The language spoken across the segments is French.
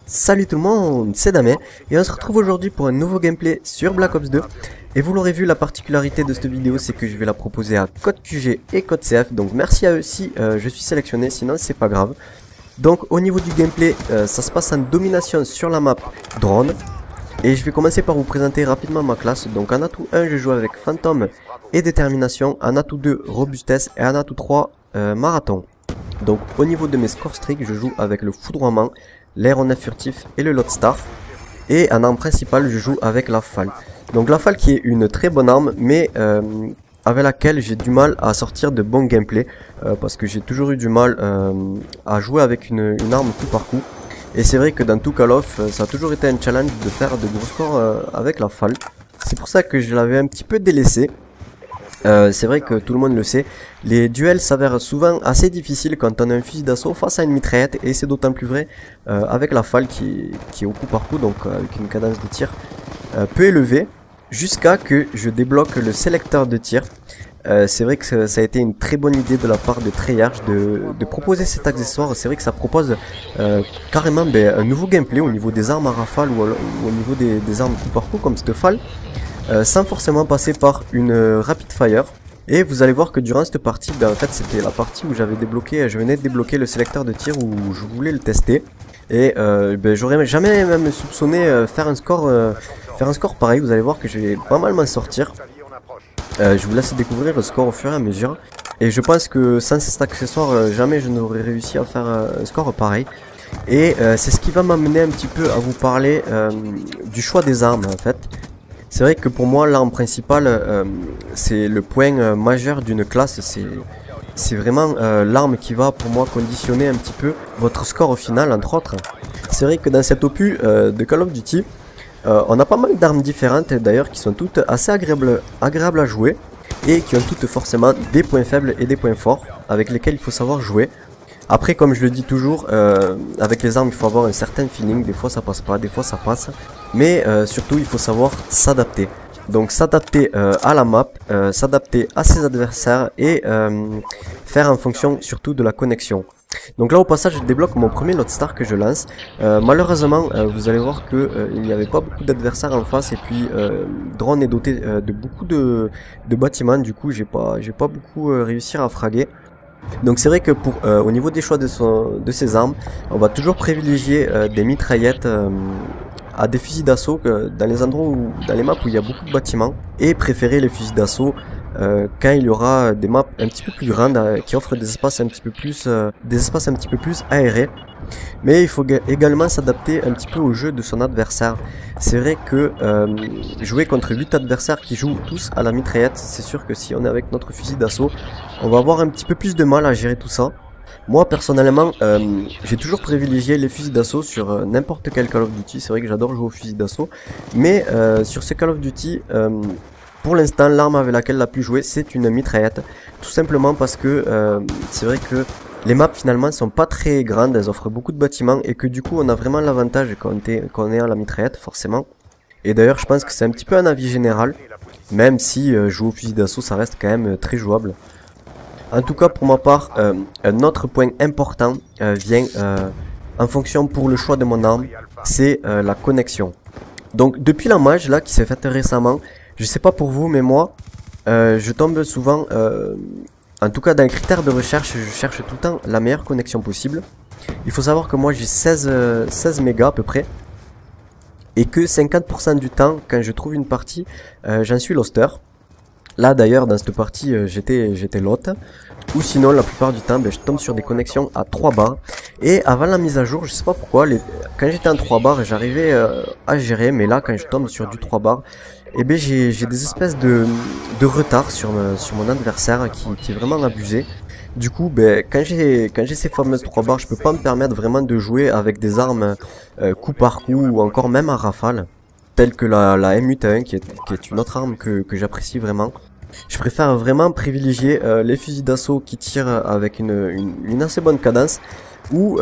Salut tout le monde, c'est Damé et on se retrouve aujourd'hui pour un nouveau gameplay sur Black Ops 2. Et vous l'aurez vu, la particularité de cette vidéo c'est que je vais la proposer à Code QG et Code CF, donc merci à eux si je suis sélectionné, sinon c'est pas grave. Donc au niveau du gameplay, ça se passe en domination sur la map drone. Et je vais commencer par vous présenter rapidement ma classe. Donc en atout 1 je joue avec Phantom et Détermination, en atout 2 Robustesse et en atout 3 Marathon. Donc au niveau de mes scores streaks, je joue avec le Foudroiement, l'aéronef furtif et le Lodestar. Et en arme principale, je joue avec la FAL. Donc la FAL qui est une très bonne arme, mais avec laquelle j'ai du mal à sortir de bons gameplay. Parce que j'ai toujours eu du mal à jouer avec une arme coup par coup. Et c'est vrai que dans tout Call of, ça a toujours été un challenge de faire de gros scores avec la FAL. C'est pour ça que je l'avais un petit peu délaissé. C'est vrai que tout le monde le sait, les duels s'avèrent souvent assez difficiles quand on a un fusil d'assaut face à une mitraillette, et c'est d'autant plus vrai avec la FAL qui est au coup par coup, donc avec une cadence de tir peu élevée, jusqu'à que je débloque le sélecteur de tir. C'est vrai que ça a été une très bonne idée de la part de Treyarch de proposer cet accessoire. C'est vrai que ça propose carrément un nouveau gameplay au niveau des armes à rafale ou au niveau des armes coup par coup comme cette FAL. Sans forcément passer par une rapid fire. Et vous allez voir que durant cette partie, en fait c'était la partie où je venais de débloquer le sélecteur de tir où je voulais le tester. Et j'aurais jamais même soupçonné faire un score pareil. Vous allez voir que je vais pas mal m'en sortir. Je vous laisse découvrir le score au fur et à mesure. Et je pense que sans cet accessoire, jamais je n'aurais réussi à faire un score pareil. Et c'est ce qui va m'amener un petit peu à vous parler du choix des armes en fait. C'est vrai que pour moi l'arme principale c'est le point majeur d'une classe, c'est vraiment l'arme qui va pour moi conditionner un petit peu votre score au final entre autres. C'est vrai que dans cet opus de Call of Duty, on a pas mal d'armes différentes d'ailleurs qui sont toutes assez agréables à jouer et qui ont toutes forcément des points faibles et des points forts avec lesquels il faut savoir jouer. Après, comme je le dis toujours, avec les armes il faut avoir un certain feeling, des fois ça passe pas, des fois ça passe, mais surtout il faut savoir s'adapter. Donc s'adapter à la map, s'adapter à ses adversaires et faire en fonction surtout de la connexion. Donc là au passage je débloque mon premier Lodestar que je lance. Malheureusement vous allez voir que il n'y avait pas beaucoup d'adversaires en face et puis drone est doté de beaucoup de bâtiments, du coup j'ai pas beaucoup réussi à fraguer. Donc c'est vrai que au niveau des choix de ces armes, on va toujours privilégier des mitraillettes à des fusils d'assaut dans les endroits dans les maps où il y a beaucoup de bâtiments, et préférer les fusils d'assaut quand il y aura des maps un petit peu plus grandes qui offrent des espaces un petit peu plus aérés. Mais il faut également s'adapter un petit peu au jeu de son adversaire. C'est vrai que jouer contre 8 adversaires qui jouent tous à la mitraillette, c'est sûr que si on est avec notre fusil d'assaut, on va avoir un petit peu plus de mal à gérer tout ça. Moi personnellement, j'ai toujours privilégié les fusils d'assaut sur n'importe quel Call of Duty. C'est vrai que j'adore jouer au fusil d'assaut, mais sur ce Call of Duty, pour l'instant l'arme avec laquelle la plus jouée c'est une mitraillette. Tout simplement parce que c'est vrai que les maps finalement sont pas très grandes, elles offrent beaucoup de bâtiments et que du coup on a vraiment l'avantage quand on est à la mitraillette forcément. Et d'ailleurs je pense que c'est un petit peu un avis général, même si jouer au fusil d'assaut ça reste quand même très jouable. En tout cas pour ma part, un autre point important vient en fonction pour le choix de mon arme, c'est la connexion. Donc depuis la mage là qui s'est faite récemment, je sais pas pour vous mais moi je tombe souvent... en tout cas dans les critères de recherche, je cherche tout le temps la meilleure connexion possible. Il faut savoir que moi j'ai 16 mégas à peu près. Et que 50% du temps, quand je trouve une partie, j'en suis loster. Là d'ailleurs dans cette partie j'étais lot. Ou sinon la plupart du temps je tombe sur des connexions à 3 bars. Et avant la mise à jour, je sais pas pourquoi, quand j'étais en 3 bars j'arrivais à gérer. Mais là quand je tombe sur du 3 bars, et bien j'ai des espèces de retard sur mon adversaire qui est vraiment abusé. Du coup quand j'ai ces fameuses 3 barres, je peux pas me permettre vraiment de jouer avec des armes coup par coup ou encore même à rafale, telle que la M81 qui est une autre arme que j'apprécie vraiment. Je préfère vraiment privilégier les fusils d'assaut qui tirent avec une assez bonne cadence. ou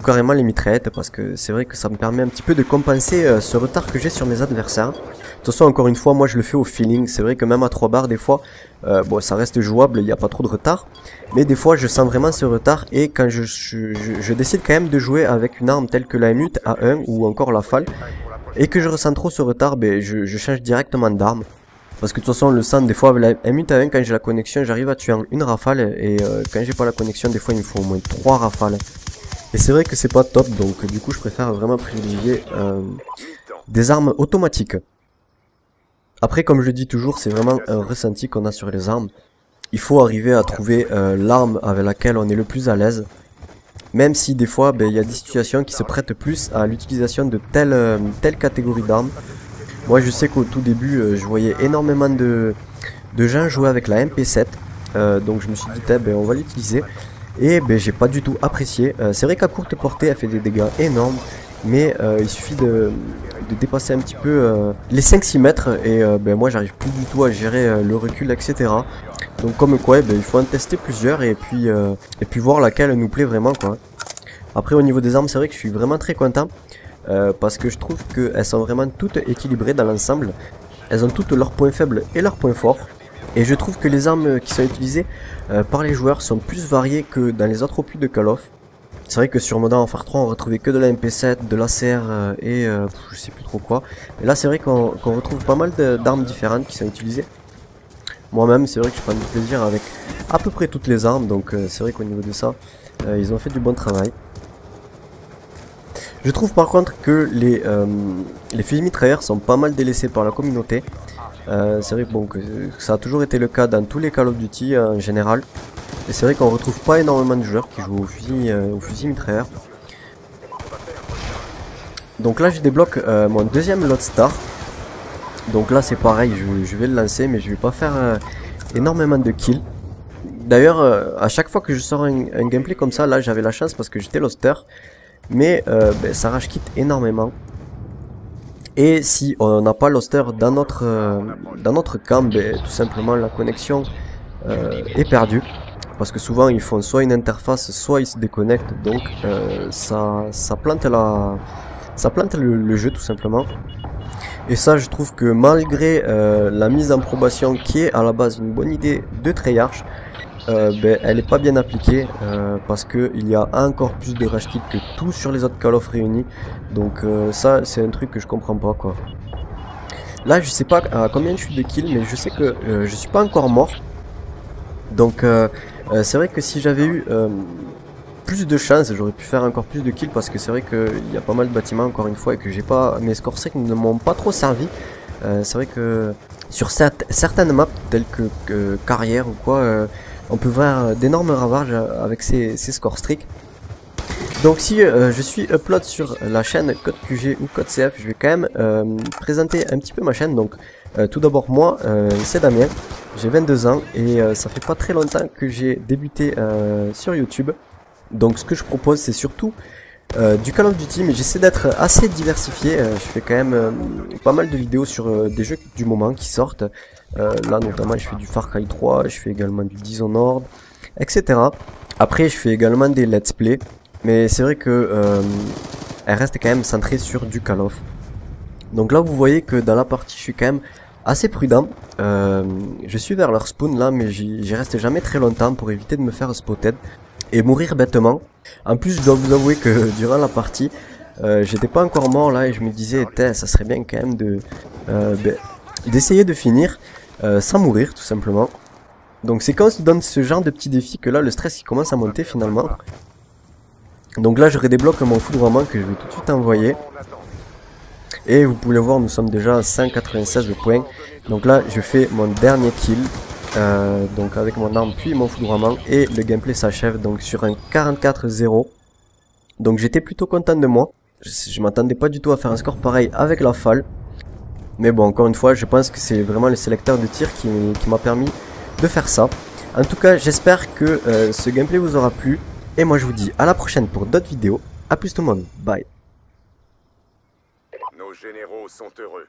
carrément les mitraillettes, parce que c'est vrai que ça me permet un petit peu de compenser ce retard que j'ai sur mes adversaires. De toute façon, encore une fois, moi je le fais au feeling. C'est vrai que même à 3 barres, des fois, bon, ça reste jouable, il n'y a pas trop de retard. Mais des fois, je sens vraiment ce retard. Et quand je décide quand même de jouer avec une arme telle que la M8 A1 ou encore la FAL, et que je ressens trop ce retard, ben, je change directement d'arme. Parce que de toute façon, le sens, des fois, avec la M8 A1, quand j'ai la connexion, j'arrive à tuer en une rafale. Et quand j'ai pas la connexion, des fois, il me faut au moins 3 rafales. Et c'est vrai que c'est pas top, donc du coup, je préfère vraiment privilégier des armes automatiques. Après, comme je dis toujours, c'est vraiment un ressenti qu'on a sur les armes. Il faut arriver à trouver l'arme avec laquelle on est le plus à l'aise. Même si des fois, ben, y a des situations qui se prêtent plus à l'utilisation de telle catégorie d'armes. Moi, je sais qu'au tout début, je voyais énormément de gens jouer avec la MP7. Donc je me suis dit, ben, on va l'utiliser. Et ben, j'ai pas du tout apprécié. C'est vrai qu'à courte portée, elle fait des dégâts énormes. Mais il suffit de dépasser un petit peu les 5-6 mètres et ben moi j'arrive plus du tout à gérer le recul, etc. Donc comme quoi ben, il faut en tester plusieurs et puis voir laquelle nous plaît vraiment, quoi. Après au niveau des armes, c'est vrai que je suis vraiment très content parce que je trouve qu'elles sont vraiment toutes équilibrées dans l'ensemble. Elles ont toutes leurs points faibles et leurs points forts. Et je trouve que les armes qui sont utilisées par les joueurs sont plus variées que dans les autres opus de Call of. C'est vrai que sur Modern Warfare 3 on retrouvait que de la MP7, de l'ACR et je sais plus trop quoi. Et là c'est vrai qu'on retrouve pas mal d'armes différentes qui sont utilisées. Moi-même c'est vrai que je prends du plaisir avec à peu près toutes les armes, donc c'est vrai qu'au niveau de ça, ils ont fait du bon travail. Je trouve par contre que les fusils mitrailleurs sont pas mal délaissés par la communauté. C'est vrai bon, que ça a toujours été le cas dans tous les Call of Duty en général. Et c'est vrai qu'on retrouve pas énormément de joueurs qui jouent au fusil mitrailleur. Donc là je débloque mon deuxième Loadstar. Donc là c'est pareil, je vais le lancer mais je vais pas faire énormément de kills. D'ailleurs à chaque fois que je sors un gameplay comme ça, là j'avais la chance parce que j'étais Loaster. Mais ben, ça rage quitte énormément. Et si on n'a pas Loaster dans notre camp, ben, tout simplement la connexion est perdue. Parce que souvent ils font soit une interface, soit ils se déconnectent, donc ça plante le jeu tout simplement. Et ça je trouve que malgré la mise en probation qui est à la base une bonne idée de Treyarch, ben, elle n'est pas bien appliquée parce que il y a encore plus de rage kit que tout sur les autres Call of réunis. Donc ça c'est un truc que je comprends pas, quoi. Là je sais pas à combien je suis de kills, mais je sais que je suis pas encore mort. Donc c'est vrai que si j'avais eu plus de chance, j'aurais pu faire encore plus de kills parce que c'est vrai qu'il y a pas mal de bâtiments encore une fois et que j'ai pas, mes scores secs ne m'ont pas trop servi. C'est vrai que sur certaines maps telles que carrière ou quoi, on peut voir d'énormes ravages avec ces scores streaks. Donc si je suis upload sur la chaîne Code QG ou Code CF, je vais quand même présenter un petit peu ma chaîne. Donc tout d'abord moi c'est Damien, j'ai 22 ans et ça fait pas très longtemps que j'ai débuté sur YouTube. Donc ce que je propose c'est surtout du Call of Duty, mais j'essaie d'être assez diversifié. Je fais quand même pas mal de vidéos sur des jeux du moment qui sortent. Là notamment je fais du Far Cry 3, je fais également du Dishonored, etc. Après je fais également des let's play, mais c'est vrai que elle reste quand même centrée sur du Call of. Donc là vous voyez que dans la partie je suis quand même assez prudent. Je suis vers leur spawn là, mais j'y reste jamais très longtemps pour éviter de me faire spotted et mourir bêtement. En plus je dois vous avouer que durant la partie j'étais pas encore mort là et je me disais ça serait bien quand même d'essayer de finir sans mourir tout simplement. Donc c'est quand on se donne ce genre de petits défis que là le stress il commence à monter finalement. Donc là je redébloque mon foudroiement que je vais tout de suite envoyer. Et vous pouvez voir, nous sommes déjà à 196 points. Donc là je fais mon dernier kill donc avec mon arme puis mon foudroiement, et le gameplay s'achève donc sur un 44-0. Donc j'étais plutôt content de moi. Je m'attendais pas du tout à faire un score pareil avec la FAL. Mais bon, encore une fois je pense que c'est vraiment le sélecteur de tir qui m'a permis de faire ça. En tout cas j'espère que ce gameplay vous aura plu. Et moi je vous dis à la prochaine pour d'autres vidéos. A plus tout le monde, bye. Nos généraux sont heureux.